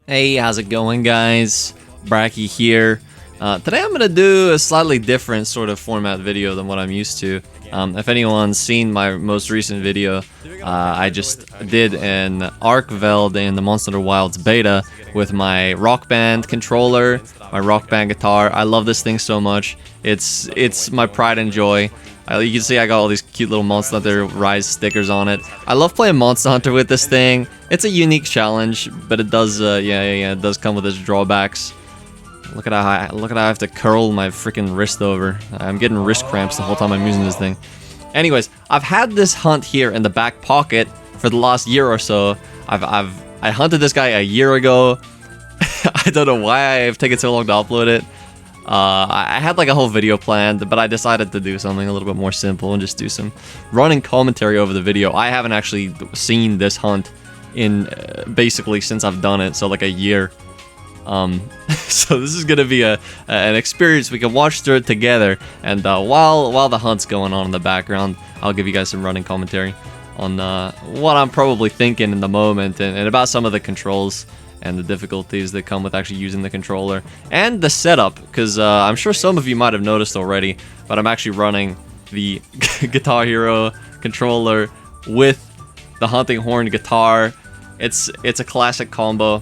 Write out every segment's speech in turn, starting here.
Hey, how's it going, guys? Bracky here. Today I'm gonna do a slightly different sort of format video than what I'm used to. If anyone's seen my most recent video, I just did an Arc Veld in the Monster Hunter Wilds beta with my Rock Band controller, my Rock Band guitar. I love this thing so much. It's my pride and joy. You can see I got all these cute little Monster Hunter Rise stickers on it. I love playing Monster Hunter with this thing. It's a unique challenge, but it does, it does come with its drawbacks. Look at how I have to curl my freaking wrist over. I'm getting wrist cramps the whole time I'm using this thing. Anyways, I've had this hunt here in the back pocket for the last year or so. I hunted this guy a year ago. I don't know why I've taken so long to upload it. I had like a whole video planned, but I decided to do something a little bit more simple and just do some running commentary over the video. I haven't actually seen this hunt in basically since I've done it, so like a year. So this is gonna be an experience we can watch through it together, and while the hunt's going on in the background, I'll give you guys some running commentary on what I'm probably thinking in the moment and about some of the controls and the difficulties that come with actually using the controller and the setup, because I'm sure some of you might have noticed already, but I'm actually running the Guitar Hero controller with the hunting horn guitar. It's a classic combo.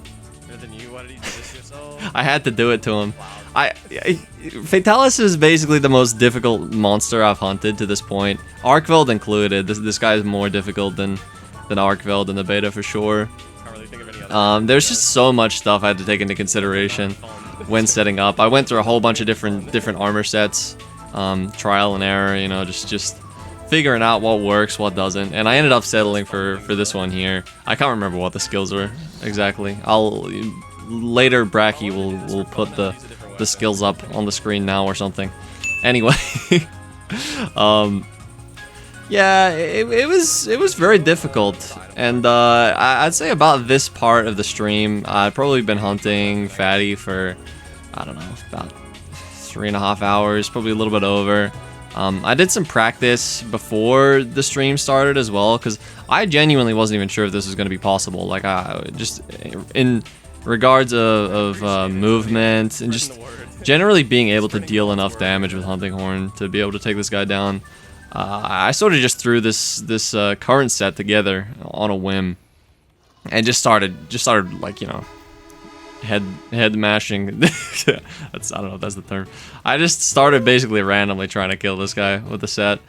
I had to do it to him. Fatalis is basically the most difficult monster I've hunted to this point. Arc Veld included. This guy is more difficult than Arc Veld in the beta for sure. There's just so much stuff I had to take into consideration when setting up. I went through a whole bunch of different armor sets, trial and error, you know, just figuring out what works, what doesn't, and I ended up settling for this one here. I can't remember what the skills were exactly. Later Bracky will put the skills up on the screen now or something. Anyway, yeah, it was very difficult, and I'd say about this part of the stream, I've probably been hunting Fatty for, I don't know, about 3.5 hours, probably a little bit over. I did some practice before the stream started as well, because I genuinely wasn't even sure if this was going to be possible. Like, just in regards of movement and just generally being able to deal enough damage with Hunting Horn to be able to take this guy down. I sort of just threw this current set together on a whim and just started like, you know, head mashing. I don't know if that's the term. I just started basically randomly trying to kill this guy with the set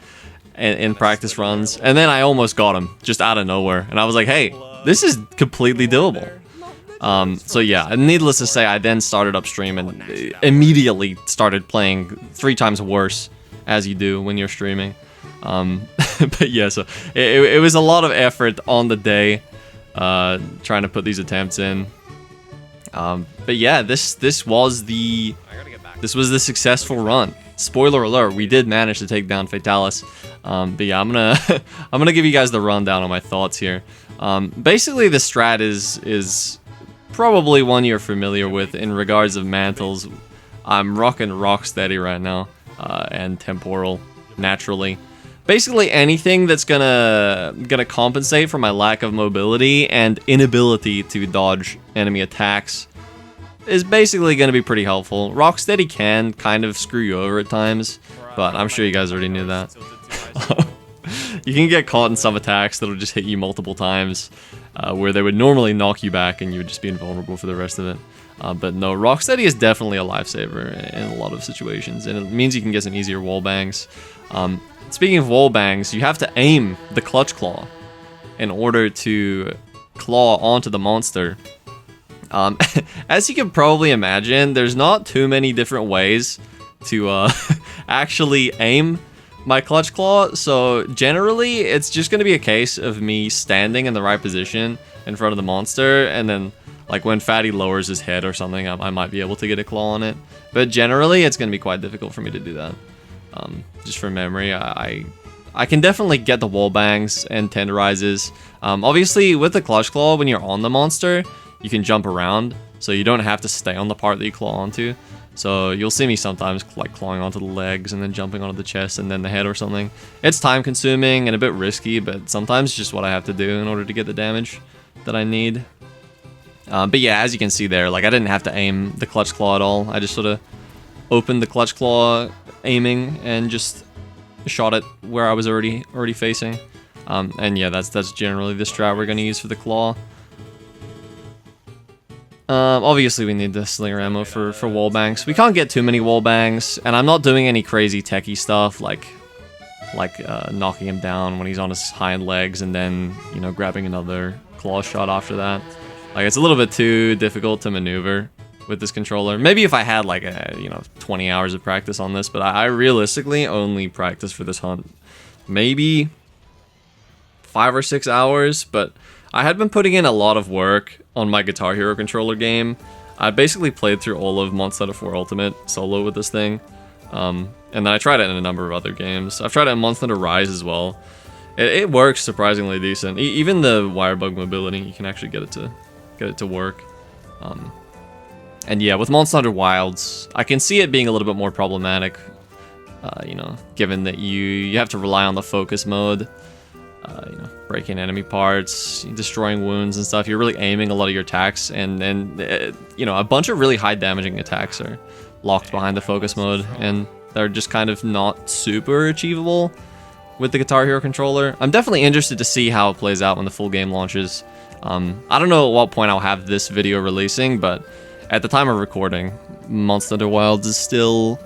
in practice runs, and then I almost got him just out of nowhere, and I was like, hey, this is completely doable. So yeah, needless to say, I then started upstream and immediately started playing 3 times worse, as you do when you're streaming. But yeah, so it was a lot of effort on the day, trying to put these attempts in. But yeah, this was the successful run. Spoiler alert, we did manage to take down Fatalis. But yeah, I'm gonna give you guys the rundown on my thoughts here. Basically, the strat is probably one you're familiar with in regards of Mantles. I'm rocking Rocksteady right now, and Temporal naturally. Basically anything that's gonna compensate for my lack of mobility and inability to dodge enemy attacks is basically gonna be pretty helpful. Rocksteady can kind of screw you over at times, but I'm sure you guys already knew that. You can get caught in some attacks that'll just hit you multiple times, where they would normally knock you back and you would just be invulnerable for the rest of it. But no, Rocksteady is definitely a lifesaver in a lot of situations, and it means you can get some easier wall bangs. Speaking of wall bangs, you have to aim the clutch claw in order to claw onto the monster. As you can probably imagine, there's not too many different ways to actually aim my clutch claw, so generally it's just going to be a case of me standing in the right position in front of the monster, and then like when Fatty lowers his head or something, I might be able to get a claw on it, but generally it's going to be quite difficult for me to do that. Just from memory, I can definitely get the wall bangs and tenderizes. Obviously with the clutch claw, when you're on the monster, you can jump around, so you don't have to stay on the part that you claw onto. So you'll see me sometimes like clawing onto the legs and then jumping onto the chest and then the head or something. It's time consuming and a bit risky, but sometimes it's just what I have to do in order to get the damage that I need. But yeah, as you can see there, like I didn't have to aim the clutch claw at all. I just sort of opened the clutch claw aiming and just shot it where I was already facing. And yeah, that's generally the strat we're gonna use for the claw. Obviously we need the slinger ammo for wall bangs. We can't get too many wall bangs, and I'm not doing any crazy techie stuff like knocking him down when he's on his hind legs and then, you know, grabbing another claw shot after that. Like, it's a little bit too difficult to maneuver with this controller. Maybe if I had like you know, 20 hours of practice on this, but I realistically only practiced for this hunt maybe 5 or 6 hours, but I had been putting in a lot of work on my Guitar Hero controller game. I basically played through all of Monster 4 Ultimate solo with this thing. And then I tried it in a number of other games. I've tried it in Monster Rise as well. It works surprisingly decent. Even the wire bug mobility, you can actually get it to work. And yeah, with Monster Hunter Wilds, I can see it being a little bit more problematic. You know, given that you have to rely on the focus mode. You know, breaking enemy parts, destroying wounds and stuff. You're really aiming a lot of your attacks, and you know, a bunch of really high damaging attacks are locked behind the focus mode, and they're just kind of not super achievable with the Guitar Hero controller. I'm definitely interested to see how it plays out when the full game launches. I don't know at what point I'll have this video releasing, but at the time of recording, Monster Hunter Wilds is still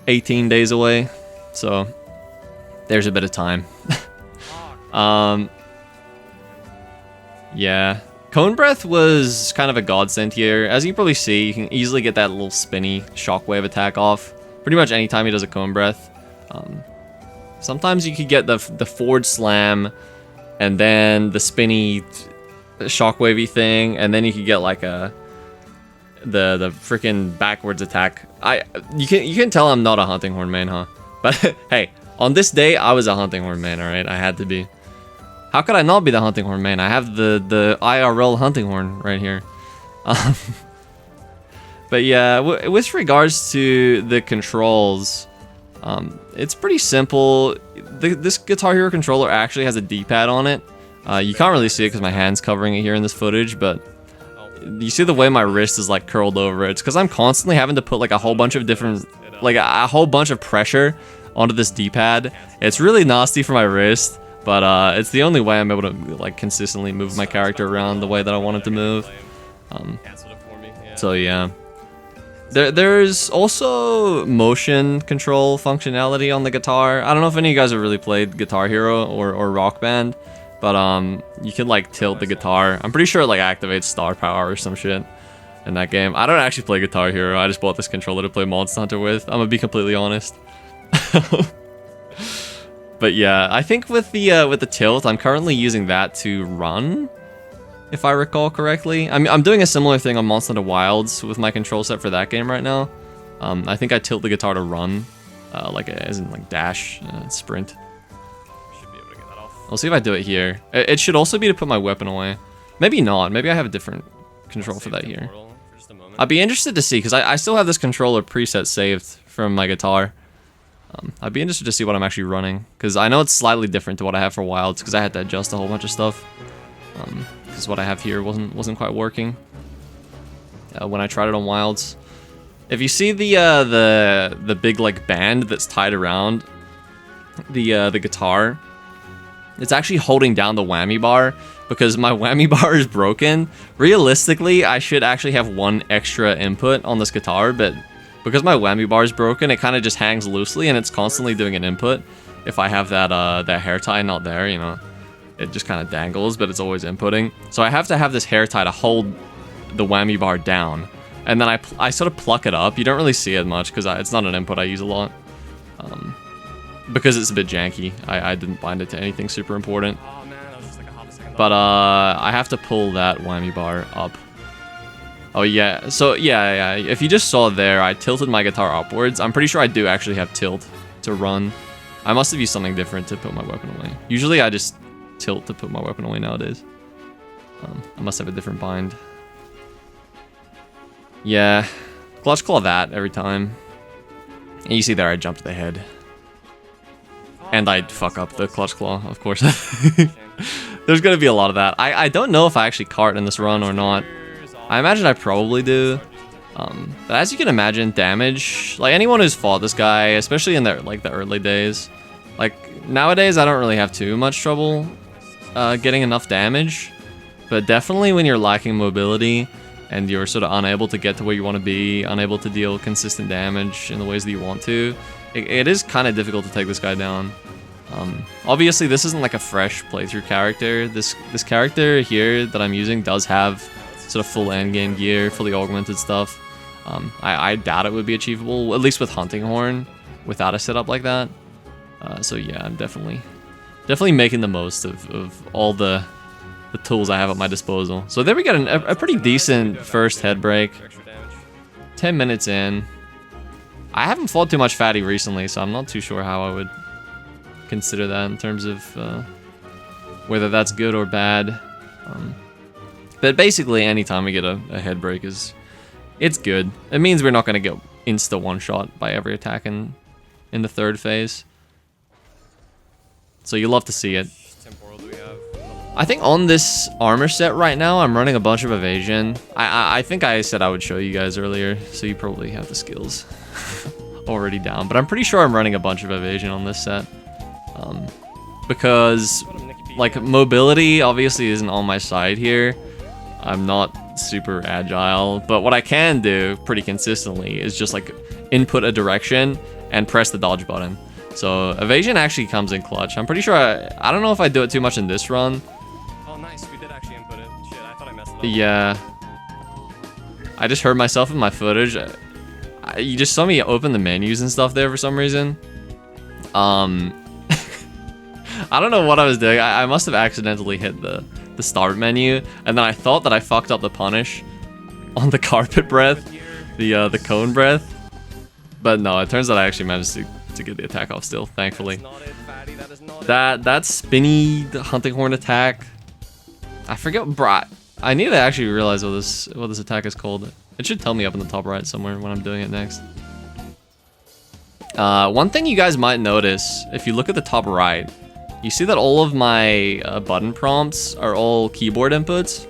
18 days away, so there's a bit of time. Yeah, Cone Breath was kind of a godsend here. As you can probably see, you can easily get that little spinny shockwave attack off pretty much anytime he does a Cone Breath. Sometimes you could get the forward slam and then the spinny shockwavey thing, and then you could get like the freaking backwards attack. You can tell I'm not a Hunting Horn main, huh? But hey, on this day I was a Hunting Horn main, all right? I had to be. How could I not be the Hunting Horn main? I have the IRL Hunting Horn right here. But yeah, with regards to the controls, it's pretty simple. This Guitar Hero controller actually has a D-pad on it. You can't really see it because my hand's covering it here in this footage, but you see the way my wrist is like curled over. It's because I'm constantly having to put like a whole bunch of different, like a whole bunch of pressure onto this D-pad. It's really nasty for my wrist, but it's the only way I'm able to like consistently move my character around the way that I want it to move. So yeah. There's also motion control functionality on the guitar. I don't know if any of you guys have really played Guitar Hero or Rock Band, but you can like tilt the guitar. I'm pretty sure it like activates star power or some shit in that game. I don't actually play Guitar Hero. I just bought this controller to play Monster Hunter with. I'm gonna be completely honest. But yeah, I think with the tilt, I'm currently using that to run, if I recall correctly. I'm doing a similar thing on Monster Hunter Wilds with my control set for that game right now. I think I tilt the guitar to run, as in like dash, sprint. Should be able to get that off. I'll see if I do it here. It should also be to put my weapon away. Maybe not. Maybe I have a different control for that here. I'd be interested to see, because I still have this controller preset saved from my guitar. I'd be interested to see what I'm actually running, because I know it's slightly different to what I have for Wilds, because I had to adjust a whole bunch of stuff. Because what I have here wasn't quite working when I tried it on Wilds. If you see the big like band that's tied around the guitar, it's actually holding down the whammy bar, because my whammy bar is broken. Realistically, I should actually have one extra input on this guitar, but because my whammy bar is broken, it kind of just hangs loosely, and it's constantly doing an input. If I have that hair tie not there, you know, it just kind of dangles, but it's always inputting. So I have to have this hair tie to hold the whammy bar down, and then I sort of pluck it up. You don't really see it much because it's not an input I use a lot, because it's a bit janky. I didn't bind it to anything super important. But I have to pull that whammy bar up. Oh yeah, so yeah, if you just saw there, I tilted my guitar upwards. I'm pretty sure I do actually have tilt to run. I must have used something different to put my weapon away. Usually I just tilt to put my weapon away nowadays. I must have a different bind. Yeah, clutch claw that every time. And you see there, I jumped ahead. And I fuck up the clutch claw, of course. There's gonna be a lot of that. I don't know if I actually cart in this run or not. I imagine I probably do. But as you can imagine, damage, like anyone who's fought this guy, especially in the early days, like nowadays I don't really have too much trouble getting enough damage, but definitely when you're lacking mobility and you're sort of unable to get to where you want to be, unable to deal consistent damage in the ways that you want to, it is kind of difficult to take this guy down. Obviously this isn't like a fresh playthrough character. This character here that I'm using does have sort of full endgame gear, fully augmented stuff. I doubt it would be achievable, at least with Hunting Horn, without a setup like that. So yeah, I'm definitely making the most of all the tools I have at my disposal. So there we get a pretty decent first head break. 10 minutes in. I haven't fought too much Fatty recently, so I'm not too sure how I would consider that in terms of whether that's good or bad. But basically, anytime we get a head break it's good. It means we're not going to get insta one-shot by every attack in the third phase. So you love to see it. I think on this armor set right now, I'm running a bunch of evasion. I think I said I would show you guys earlier, so you probably have the skills already down. But I'm pretty sure I'm running a bunch of evasion on this set. Because, like, mobility obviously isn't on my side here. I'm not super agile, but what I can do pretty consistently is just like input a direction and press the dodge button. So evasion actually comes in clutch. I'm pretty sure I don't know if I do it too much in this run. Oh nice, we did actually input it. Shit, I thought I messed it up. Yeah. I just heard myself in my footage. You just saw me open the menus and stuff there for some reason. I don't know what I was doing. I must have accidentally hit the start menu, and then I thought that I fucked up the punish on the carpet breath, the cone breath. But no, it turns out I actually managed to get the attack off still, thankfully. That spinny hunting horn attack, I forget, bro. I need to actually realize what this attack is called. It should tell me up in the top right somewhere when I'm doing it next. One thing you guys might notice, if you look at the top right, you see that all of my button prompts are all keyboard inputs.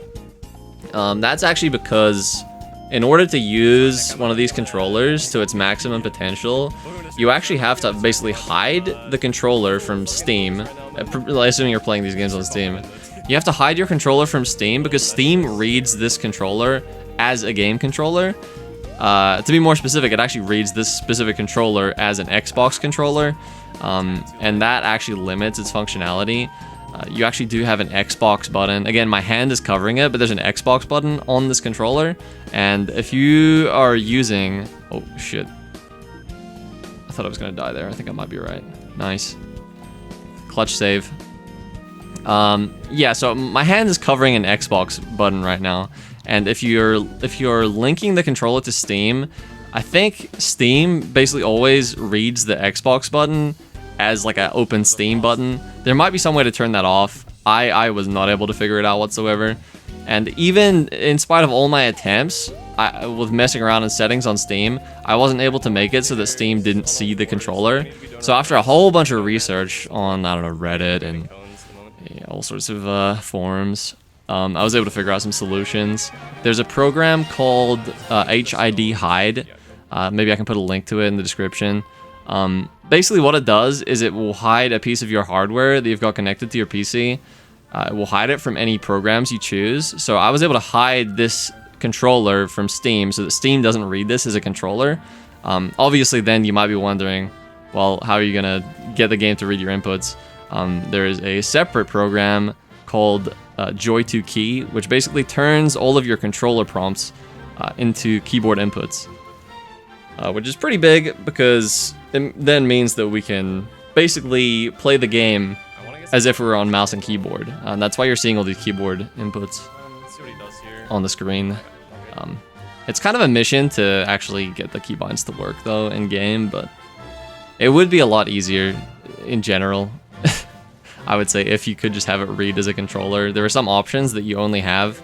That's actually because in order to use one of these controllers to its maximum potential, you actually have to basically hide the controller from Steam. Assuming you're playing these games on Steam. You have to hide your controller from Steam because Steam reads this controller as a game controller. To be more specific, it actually reads this specific controller as an Xbox controller. And that actually limits its functionality. You actually do have an Xbox button. Again, my hand is covering it, but there's an Xbox button on this controller. And if you are using... Oh, shit. I thought I was going to die there. I think I might be right. Nice. Clutch save. Yeah, so my hand is covering an Xbox button right now. And if you're linking the controller to Steam, I think Steam basically always reads the Xbox button as like an open Steam button. There might be some way to turn that off. I was not able to figure it out whatsoever. And even in spite of all my attempts, with messing around in settings on Steam, I wasn't able to make it so that Steam didn't see the controller. So after a whole bunch of research on, I don't know, Reddit and all sorts of forums, I was able to figure out some solutions. There's a program called HID Hide. Maybe I can put a link to it in the description. Basically what it does is it will hide a piece of your hardware that you've got connected to your PC. It will hide it from any programs you choose. So I was able to hide this controller from Steam so that Steam doesn't read this as a controller. Obviously then you might be wondering, well, how are you gonna get the game to read your inputs? There is a separate program called Joy2Key, which basically turns all of your controller prompts into keyboard inputs. Which is pretty big because it then means that we can basically play the game as if we were on mouse and keyboard. And that's why you're seeing all these keyboard inputs on the screen. It's kind of a mission to actually get the keybinds to work though in game, but it would be a lot easier in general. I would say if you could just have it read as a controller. There are some options that you only have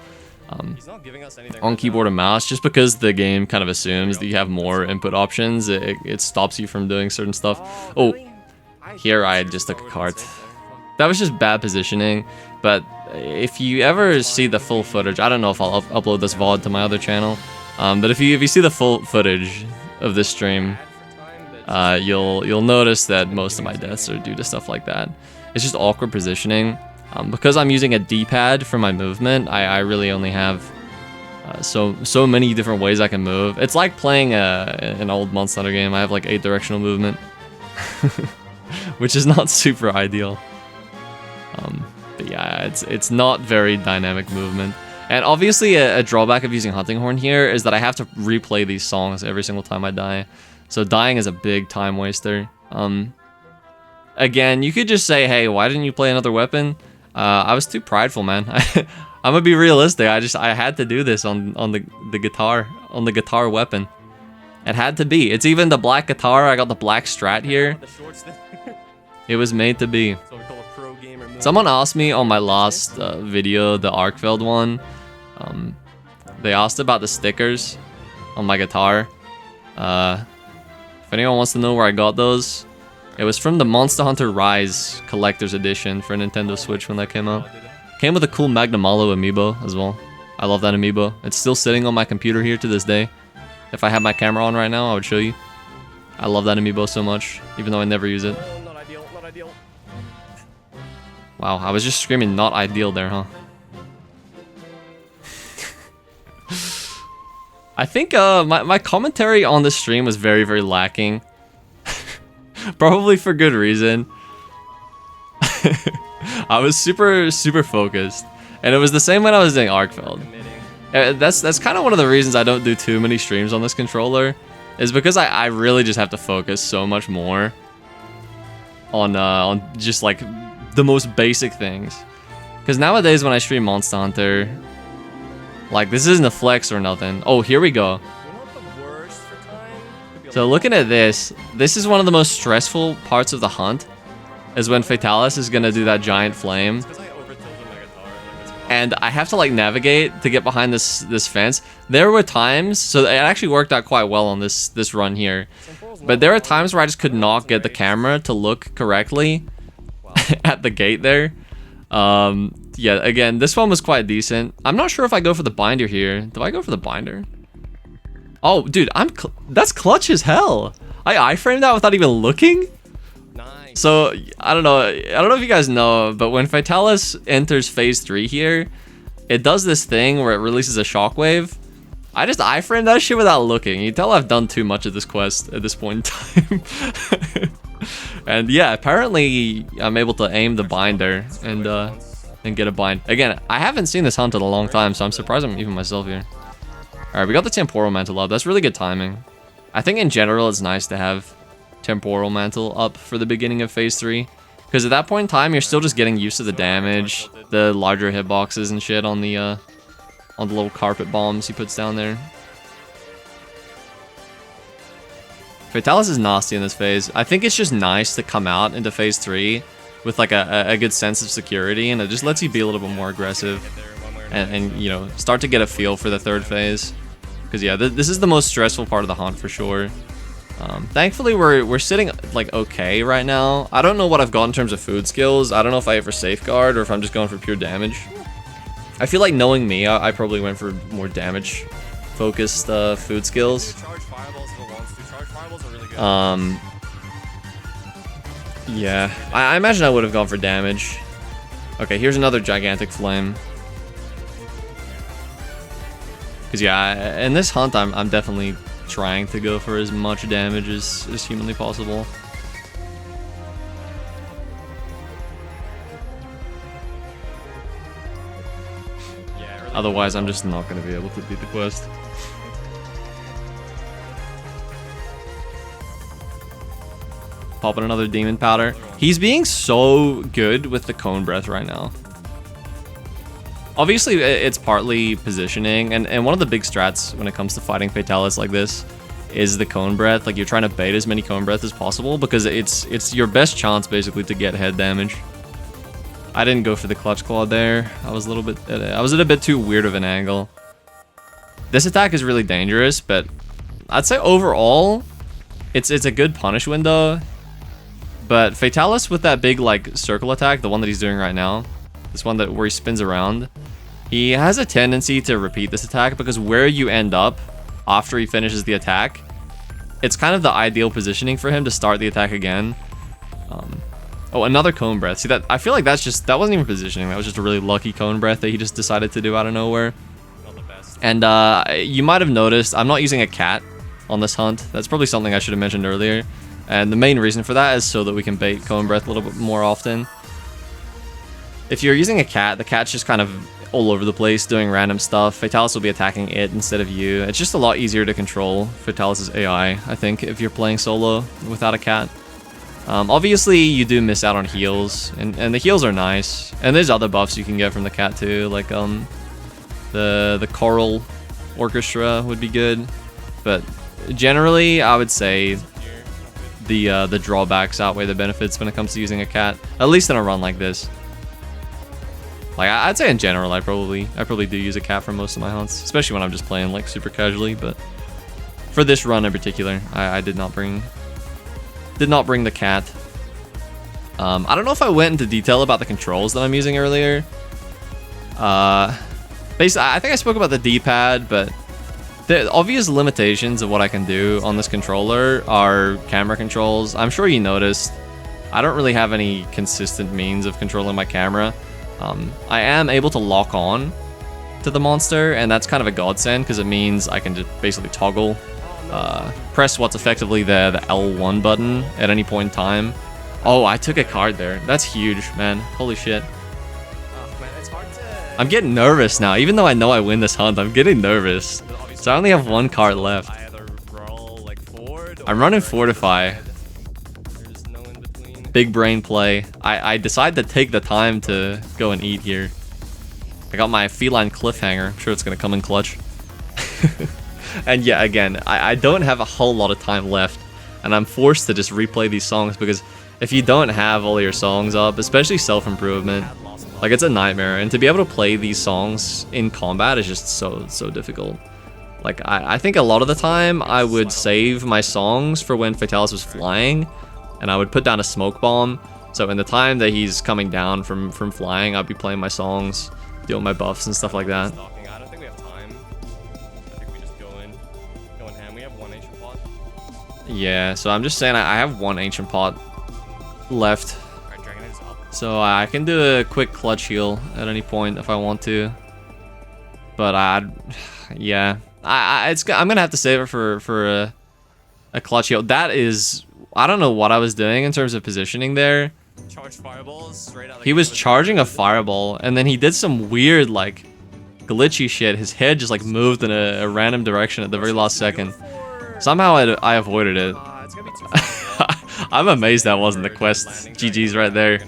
on keyboard and mouse, just because the game kind of assumes that you have more input options. It stops you from doing certain stuff. Oh, here I just took a cart. That was just bad positioning, but if you ever see the full footage, I don't know if I'll upload this VOD to my other channel, but if you see the full footage of this stream, you'll notice that most of my deaths are due to stuff like that. It's just awkward positioning. Because I'm using a D-pad for my movement, I really only have so many different ways I can move. It's like playing an old Monster Hunter game. I have like 8 directional movement, which is not super ideal. But yeah, it's not very dynamic movement. And obviously a drawback of using Hunting Horn here is that I have to replay these songs every single time I die. So dying is a big time waster. Again, you could just say, hey, why didn't you play another weapon? I was too prideful, man. I'm gonna be realistic. I had to do this on the guitar weapon. It had to be. It's even the black guitar. I got the black strat here. It was made to be. Someone asked me on my last video, the Arkfeld one. They asked about the stickers on my guitar. If anyone wants to know where I got those, it was from the Monster Hunter Rise Collector's Edition for Nintendo Switch when that came out. Came with a cool Magnamalo amiibo as well. I love that amiibo. It's still sitting on my computer here to this day. If I had my camera on right now, I would show you. I love that amiibo so much, even though I never use it. Not ideal, not ideal. Wow, I was just screaming not ideal there, huh? I think my commentary on this stream was very, very lacking. Probably for good reason. I was super focused. And it was the same when I was doing Arkfeld. That's kind of one of the reasons I don't do too many streams on this controller. Is because I really just have to focus so much more on just like the most basic things. Because nowadays when I stream Monster Hunter, like this isn't a flex or nothing. Oh, here we go. So looking at this is one of the most stressful parts of the hunt, is when Fatalis is gonna do that giant flame. And I have to like navigate to get behind this fence. There were times, so it actually worked out quite well on this run here. But there are times where I just could not get the camera to look correctly at the gate there. Yeah, again, this one was quite decent. I'm not sure if I go for the binder here. Do I go for the binder? Oh, dude, that's clutch as hell. I iframed that without even looking. Nice. So I don't know if you guys know, but when Fatalis enters phase 3 here, it does this thing where it releases a shockwave. I just iframed that shit without looking. You tell I've done too much of this quest at this point in time. And yeah, apparently I'm able to aim the binder and get a bind. Again, I haven't seen this hunt in a long time, so I'm surprised I'm even myself here. Alright, we got the Temporal Mantle up. That's really good timing. I think in general it's nice to have Temporal Mantle up for the beginning of phase 3. Because at that point in time, you're still just getting used to the damage, the larger hitboxes and shit on the little carpet bombs he puts down there. Fatalis is nasty in this phase. I think it's just nice to come out into phase 3 with like a good sense of security, and it just lets you be a little bit more aggressive and you know, start to get a feel for the third phase. Because yeah, this is the most stressful part of the hunt for sure. Thankfully we're sitting like okay right now. I don't know what I've got in terms of food skills. I don't know if I ever safeguard or if I'm just going for pure damage. I feel like, knowing me, I probably went for more damage focused food skills. Yeah, I imagine I would have gone for damage. Okay, here's another gigantic flame. Because yeah, in this hunt, I'm definitely trying to go for as much damage as humanly possible. Otherwise, I'm just not going to be able to beat the quest. Popping another demon powder. He's being so good with the cone breath right now. Obviously, it's partly positioning, and one of the big strats when it comes to fighting Fatalis like this is the cone breath. Like, you're trying to bait as many cone breath as possible because it's your best chance basically to get head damage. I didn't go for the clutch claw there. I was at a bit too weird of an angle. This attack is really dangerous, but I'd say overall, it's a good punish window. But Fatalis with that big like circle attack, the one that he's doing right now, this one where he spins around, he has a tendency to repeat this attack because where you end up after he finishes the attack, it's kind of the ideal positioning for him to start the attack again. Oh, another cone breath. See that? I feel like that wasn't even positioning. That was just a really lucky cone breath that he just decided to do out of nowhere. Not the best. And you might have noticed I'm not using a cat on this hunt. That's probably something I should have mentioned earlier. And the main reason for that is so that we can bait cone breath a little bit more often. If you're using a cat, the cat's just kind of all over the place doing random stuff. Fatalis will be attacking it instead of you. It's just a lot easier to control Fatalis' AI, I think, if you're playing solo without a cat. Obviously, you do miss out on heals, and the heals are nice. And there's other buffs you can get from the cat too, like the choral orchestra would be good. But generally, I would say the drawbacks outweigh the benefits when it comes to using a cat, at least in a run like this. Like I'd say in general, I probably do use a cat for most of my hunts, especially when I'm just playing like super casually. But for this run in particular, I did not bring the cat. I don't know if I went into detail about the controls that I'm using earlier. Basically, I think I spoke about the D-pad, but the obvious limitations of what I can do on this controller are camera controls. I'm sure you noticed I don't really have any consistent means of controlling my camera. I am able to lock on to the monster, and that's kind of a godsend because it means I can just basically toggle, press what's effectively the L1 button at any point in time. Oh, I took a card there. That's huge, man. Holy shit. Oh, man, it's hard to... I'm getting nervous now. Even though I know I win this hunt, I'm getting nervous. So I only have one card left. I either roll like forward. I'm running Fortify. There's no in between. Big brain play. I decide to take the time to go and eat here. I got my feline cliffhanger. I'm sure it's gonna come in clutch. And yeah, again, I don't have a whole lot of time left, and I'm forced to just replay these songs because if you don't have all your songs up, especially self-improvement, like it's a nightmare. And to be able to play these songs in combat is just so difficult. Like I think a lot of the time I would save my songs for when Fatalis was flying, and I would put down a smoke bomb. So in the time that he's coming down from flying, I'd be playing my songs, doing my buffs and stuff like that. I don't think we have time. I think we just go in ham. We have one ancient pot. Yeah, so I'm just saying I have one ancient pot left. Alright, Dragon is up. So I can do a quick clutch heal at any point if I want to. But yeah. I'm gonna have to save it for a clutch heal. That is, I don't know what I was doing in terms of positioning there. Charge fireballs straight out. He was charging a fireball, and then he did some weird like glitchy shit. His head just like moved in a random direction at the very last second. Somehow I avoided it. It's gonna be too far. I'm amazed that wasn't the quest. GG's right there.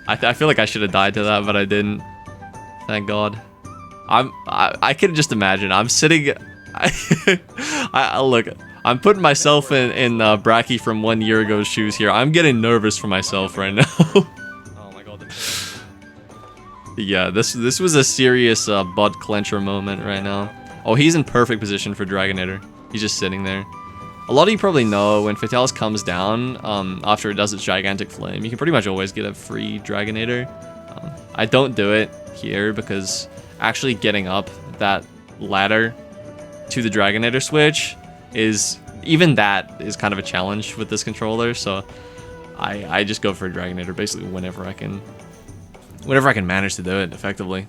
I feel like I should have died to that, but I didn't. Thank God. I can just imagine. I'm sitting. Look. I'm putting myself in Bracky from 1 year ago's shoes here. I'm getting nervous for myself right now. Oh my God. Yeah, this was a serious butt clencher moment right now. Oh, he's in perfect position for Dragonator. He's just sitting there. A lot of you probably know when Fatalis comes down after it does its gigantic flame, you can pretty much always get a free Dragonator. I don't do it here because actually getting up that ladder to the Dragonator switch is, even that is kind of a challenge with this controller, so I just go for a Dragonator basically whenever I can manage to do it effectively.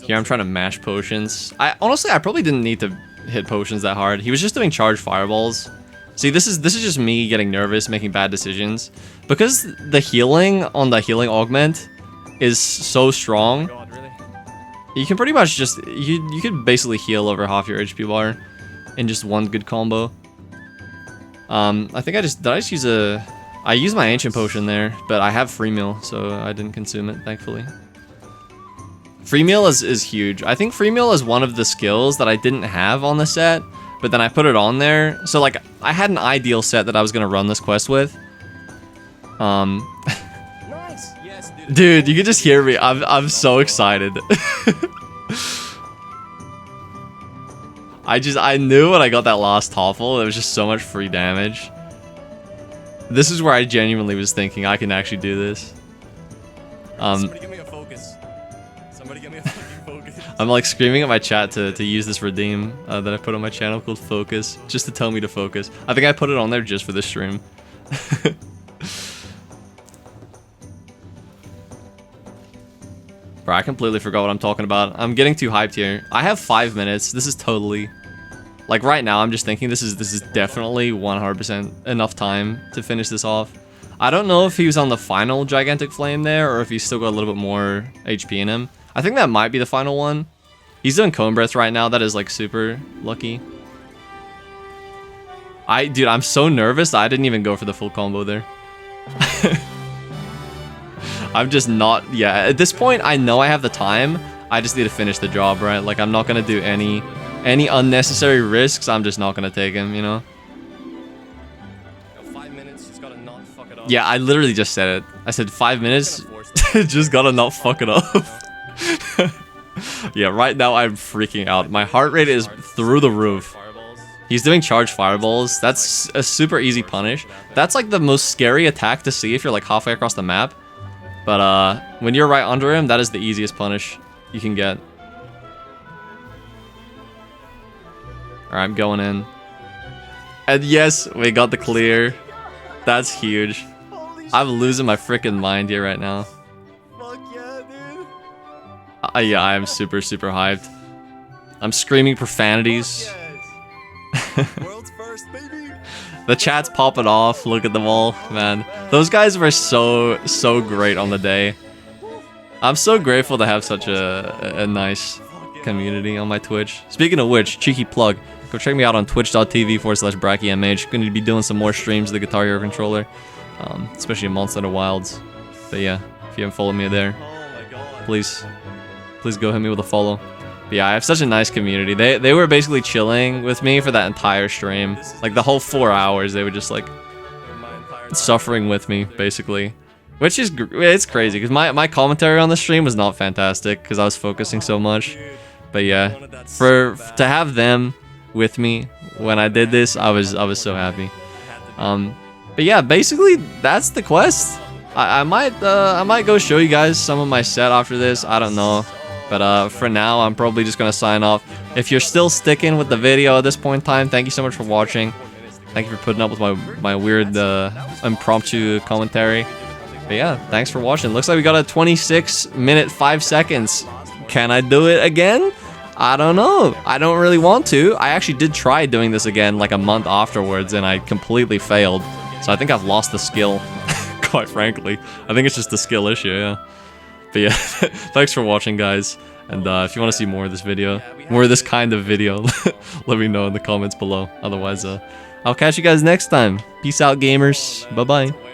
Here I'm trying to mash potions. Honestly I probably didn't need to hit potions that hard. He was just doing charge fireballs. See, this is just me getting nervous, making bad decisions. Because the healing on the healing augment is so strong. God, really? You can pretty much just you could basically heal over half your HP bar in just one good combo. I think I just use I used my ancient potion there, but I have free meal, so I didn't consume it, thankfully. Free meal is huge. I think free meal is one of the skills that I didn't have on the set, but then I put it on there. So like I had an ideal set that I was gonna run this quest with. Nice. Yes, dude. Dude, you can just hear me. I'm so excited. I knew when I got that last toffle, there was just so much free damage. This is where I genuinely was thinking I can actually do this. Somebody give me a focus. Somebody give me a fucking focus. I'm like screaming at my chat to use this redeem that I put on my channel called Focus, just to tell me to focus. I think I put it on there just for this stream. Bro, I completely forgot what I'm talking about. I'm getting too hyped here. I have 5 minutes. This is totally... Like right now, I'm just thinking this is definitely 100% enough time to finish this off. I don't know if he was on the final gigantic flame there or if he's still got a little bit more HP in him. I think that might be the final one. He's doing cone breath right now. That is like super lucky. Dude, I'm so nervous. I didn't even go for the full combo there. I'm just not, yeah, at this point, I know I have the time. I just need to finish the job, right? Like, I'm not gonna do any unnecessary risks. I'm just not gonna take him, you know? 5 minutes, just gotta not fuck it up. Yeah, I literally just said it. I said 5 minutes, just gotta not fuck it up. Yeah, right now I'm freaking out. My heart rate is through the roof. He's doing charge fireballs. That's a super easy punish. That's like the most scary attack to see if you're like halfway across the map. But when you're right under him, that is the easiest punish you can get. Alright, I'm going in. And yes, we got the clear. That's huge. I'm losing my freaking mind here right now. Fuck yeah, dude. Yeah, I am super, super hyped. I'm screaming profanities. Yes. World's first, baby. The chat's popping off. Look at them all, man. Those guys were so great on the day. I'm so grateful to have such a nice community on my Twitch. Speaking of which, cheeky plug. Go check me out on twitch.tv/BrackyMH. Going to be doing some more streams of the Guitar Hero controller. Especially in Monster Wilds. But yeah, if you haven't followed me there, please go hit me with a follow. But yeah, I have such a nice community. They were basically chilling with me for that entire stream. Like the whole 4 hours, they were just like suffering with me, basically. Which is, it's crazy, because my commentary on the stream was not fantastic, because I was focusing so much. But yeah, to have them with me when I did this, I was so happy. But yeah, basically that's the quest. I might go show you guys some of my set after this. I don't know. But for now, I'm probably just gonna sign off. If you're still sticking with the video at this point in time, thank you so much for watching. Thank you for putting up with my weird impromptu commentary. But yeah, thanks for watching. Looks like we got a 26-minute 5 seconds. Can I do it again? I don't know. I don't really want to. I actually did try doing this again like a month afterwards, and I completely failed. So I think I've lost the skill, quite frankly. I think it's just a skill issue, yeah. But yeah, thanks for watching, guys. And if you want to see more of this video, more of this kind of video, let me know in the comments below. Otherwise, I'll catch you guys next time. Peace out, gamers. Bye-bye.